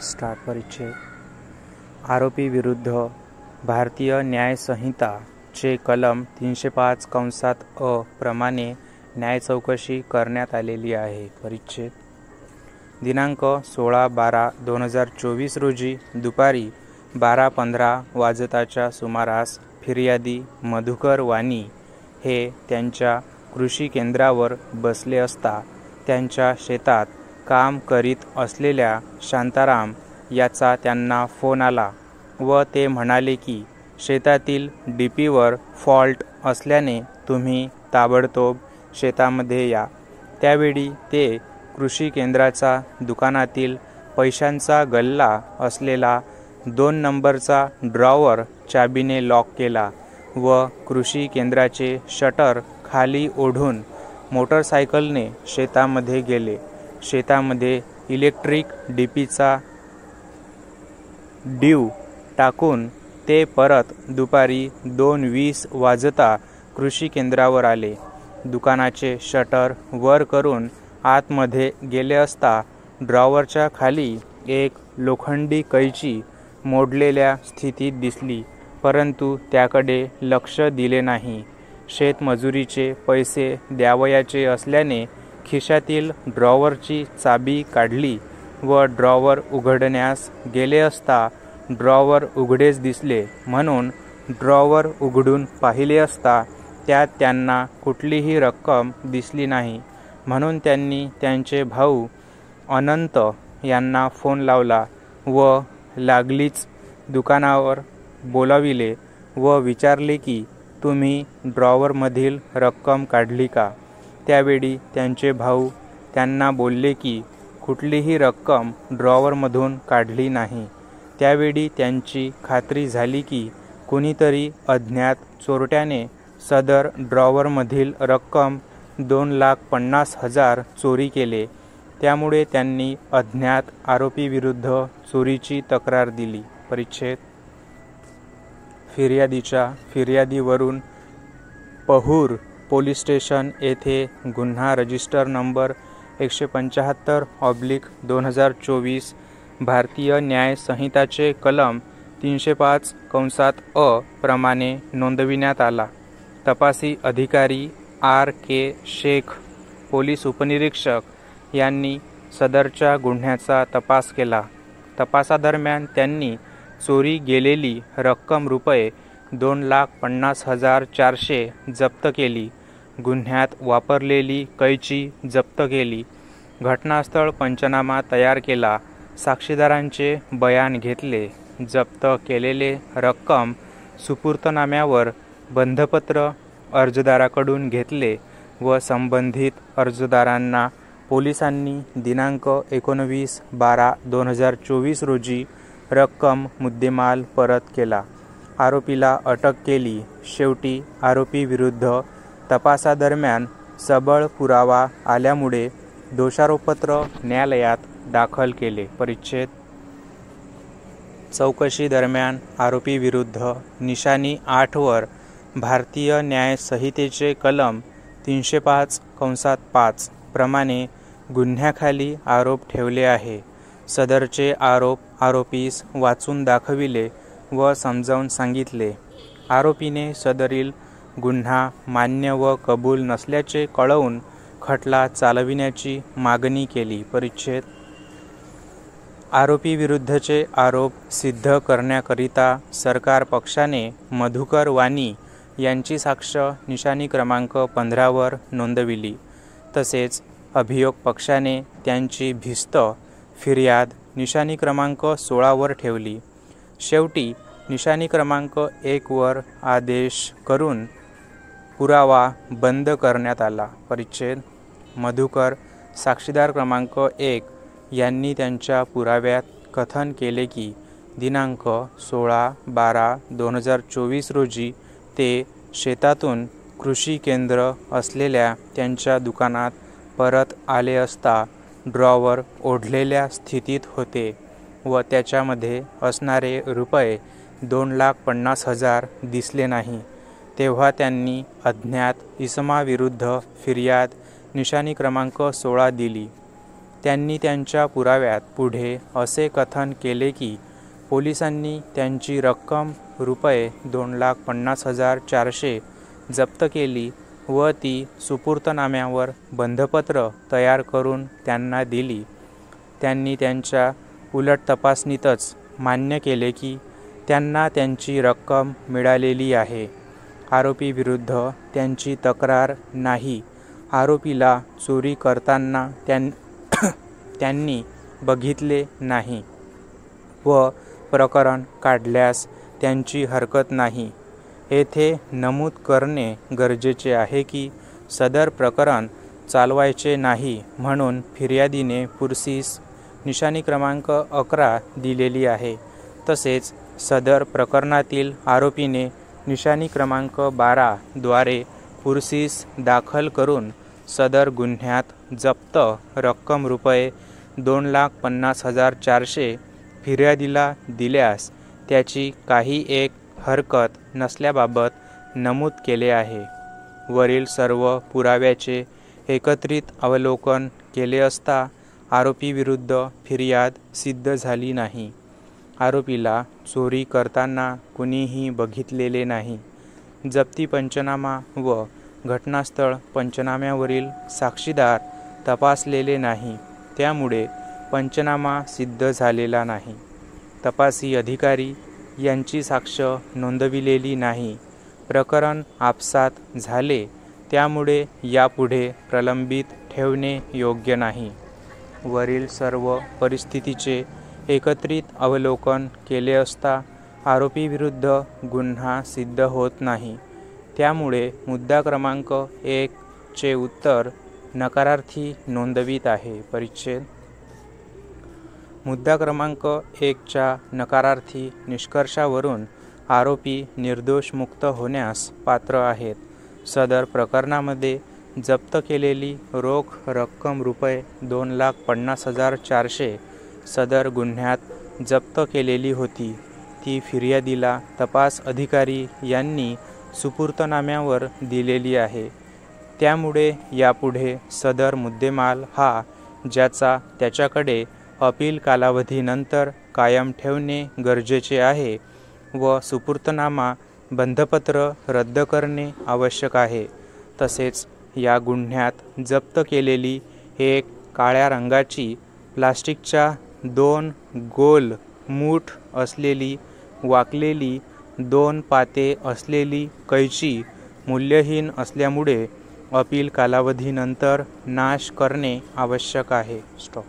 Start परिच्छेद आरोपी विरुद्ध भारतीय न्याय संहिता चे कलम 305 कंसात अ प्रमाणे न्याय चौकशी करण्यात आलेली आहे। परिच्छेद दिनांक 16/12/2024 रोजी दुपारी 12:15 वाजताच्या सुमारास फिर्यादी मधुकर वाणी हे त्यांच्या कृषी केंद्रावर बसले असता त्यांच्या शेतात काम करीत असलेल्या शांताराम याचा त्यांना फोन आला व ते म्हणाले की शेतातील डीपीवर फॉल्ट असल्याने तुम्ही ताबडतोब शेतामध्ये या। त्यावेळी ते कृषी केंद्राचा दुकानातील पैशांचा गल्ला असलेला 2 नंबरचा ड्रॉवर चाबीने लॉक केला व कृषी केंद्राचे शटर खाली ओढून मोटरसायकलने शेतामध्ये गेले। शेतामध्ये इलेक्ट्रिक डीपीचा ड्यू टाकून ते परत दुपारी 2:20 वाजता कृषी केंद्रावर आले। दुकानाचे शटर वर करून आतमध्ये गेले असता ड्रॉवरच्या खाली एक लोखंडी कैची मोडलेल्या स्थितीत दिसली, परंतु त्याकडे लक्ष दिले नाही। शेतमजुरीचे पैसे द्यावयाचे असल्याने खिशातील ड्रॉवरची चाबी काढली व ड्रॉवर उघडण्यास गेले असता ड्रॉवर उघडेच दिसले, म्हणून ड्रॉवर उघडून पाहिले असता त्यात त्यांना कुठलीही रक्कम दिसली नाही, म्हणून त्यांनी त्यांचे भाऊ अनंत यांना फोन लावला व लागलीच दुकानावर बोलाविले व विचारले की तुम्ही ड्रॉवरमधील रक्कम काढली का? त्यावेळी त्यांचे भाऊ त्यांना बोलले की कुठलीही रक्कम ड्रॉवरमधून काढली नाही। त्यावेळी त्यांची खात्री झाली की कुणीतरी अज्ञात चोरट्याने सदर ड्रॉवरमधील रक्कम 2,50,000 चोरी केले। त्यामुळे त्यांनी अज्ञात आरोपीविरुद्ध चोरीची तक्रार दिली। परिच्छेद फिर्यादीच्या फिर्यादीवरून पहूर पोलीस स्टेशन येथे गुन्हा रजिस्टर नंबर 175/2024 भारतीय न्याय संहिताचे कलम 305 कंसात अ प्रमाणे नोंदविण्यात आला। तपासी अधिकारी R.K. शेख, पोलीस उपनिरीक्षक यांनी सदरच्या गुन्ह्याचा तपास केला। तपासादरम्यान त्यांनी चोरी गेलेली रक्कम रुपये 2,50,400 जप्त केली। गुन्ह्यात वापरलेली कैची जप्त केली। घटनास्थळ पंचनामा तयार केला। साक्षीदारांचे बयान घेतले। जप्त केलेले रक्कम सुपूर्तनाम्यावर बंधपत्र अर्जदाराकडून घेतले व संबंधित अर्जदारांना पोलिसांनी दिनांक 19/12/2024 रोजी रक्कम मुद्देमाल परत केला। आरोपीला अटक केली। शेवटी आरोपीविरुद्ध तपासादरम्यान सबळ पुरावा आल्यामुळे दोषारोपपत्र न्यायालयात दाखल केले। परिच्छेद चौकशी दरम्यान आरोपीविरुद्ध निशाणी 8 वर भारतीय न्याय संहितेचे कलम 305 कंसात 5 प्रमाणे गुन्ह्याखाली आरोप ठेवले आहे। सदरचे आरोप आरोपीस वाचून दाखविले व समजावून सांगितले। आरोपीने सदरील गुन्हा मान्य व कबूल नसल्याचे कळवून खटला चालविण्याची मागणी केली। परिच्छेद आरोपीविरुद्धचे आरोप सिद्ध करण्याकरिता सरकार पक्षाने मधुकर वाणी यांची साक्ष निशाणी क्रमांक 15 वर नोंदविली। तसेच अभियोग पक्षाने त्यांची भिस्त फिर्याद निशाणी क्रमांक 16 वर ठेवली। शेवटी निशाणी क्रमांक 1 वर आदेश करून पुरावा बंद करण्यात आला। परिच्छेद मधुकर साक्षीदार क्रमांक 1 यांनी त्यांच्या पुराव्यात कथन केले की दिनांक 16/12/2024 रोजी ते शेतातून कृषी केंद्र असलेल्या त्यांच्या दुकानात परत आले असता ड्रॉवर ओढलेल्या स्थितीत होते व त्याच्यामध्ये असणारे रुपये 2,50,000 दिसले नाही। तेव्हा त्यांनी अज्ञात इसमाविरुद्ध फिर्याद निशाणी क्रमांक 16 दिली। त्यांनी त्यांच्या पुराव्यात पुढे असे कथन केले की पोलिसांनी त्यांची रक्कम रुपये 2,50,400 जप्त केली व ती सुपूर्तनाम्यावर बंधपत्र तयार करून त्यांना दिली. त्यांनी त्यांच्या उलट तपासणीतच मान्य केले की त्यांना त्यांची रक्कम मिळालेली आहे. आरोपीविरुद्ध त्यांची तक्रार नाही. आरोपीला चोरी करताना त्यांनी बघितले नाही व प्रकरण काढल्यास त्यांची हरकत नाही. येथे नमूद करणे गरजेचे आहे की सदर प्रकरण चालवायचे नाही म्हणून फिर्यादीने पुर्सीस निशाणी क्रमांक 11 दिलेली आहे. तसेच सदर प्रकरणातील आरोपीने निशाणी क्रमांक 12 द्वारे पुर्सीस दाखल करून सदर गुन्ह्यात जप्त रक्कम रुपये 2,50,400 फिर्यादीला दिल्यास त्याची काही एक हरकत नसल्याबाबत नमूद केले आहे. वरील सर्व पुराव्याचे एकत्रित अवलोकन केले असता आरोपीविरुद्ध फिर्याद सिद्ध झाली नाही. आरोपीला चोरी करताना कुणीही बघितलेले नाही. जप्ती पंचनामा व घटनास्थळ पंचनाम्यावरील साक्षीदार तपासलेले नाही, त्यामुळे पंचनामा सिद्ध झालेला नाही. तपासी अधिकारी यांची साक्ष नोंदविलेली नाही. प्रकरण आपसात झाले, त्यामुळे यापुढे प्रलंबित ठेवणे योग्य नाही. वरील सर्व परिस्थितीचे एकत्रित अवलोकन केले असता आरोपीविरुद्ध गुन्हा सिद्ध होत नाही. त्यामुळे मुद्दा क्रमांक 1 चे उत्तर नकारार्थी नोंदवित आहे. परिच्छेद मुद्दा क्रमांक 1 च्या नकारार्थी निष्कर्षावरून आरोपी निर्दोष मुक्त होण्यास पात्र आहेत. सदर प्रकरणामध्ये जप्त केलेली रोख रक्कम रुपये 2,50,400 सदर गुन्ह्यात जप्त केलेली होती. ती फिर्यादीला तपास अधिकारी यांनी सुपूर्तनाम्यावर दिलेली आहे. त्यामुळे यापुढे सदर मुद्देमाल हा ज्याचा त्याच्याकडे अपील कालावधीनंतर कायम ठेवणे गरजेचे आहे व सुपूर्तनामा बंधपत्र रद्द करणे आवश्यक आहे. तसेच या गुन्ह्यात जप्त केलेली एक काळ्या रंगाची प्लास्टिकच्या 2 गोल मूठ असलेली वाकलेली 2 पाते असलेली कैची मूल्यहीन असल्यामुळे अपील कालावधीनंतर नाश करणे आवश्यक आहे. स्टॉप.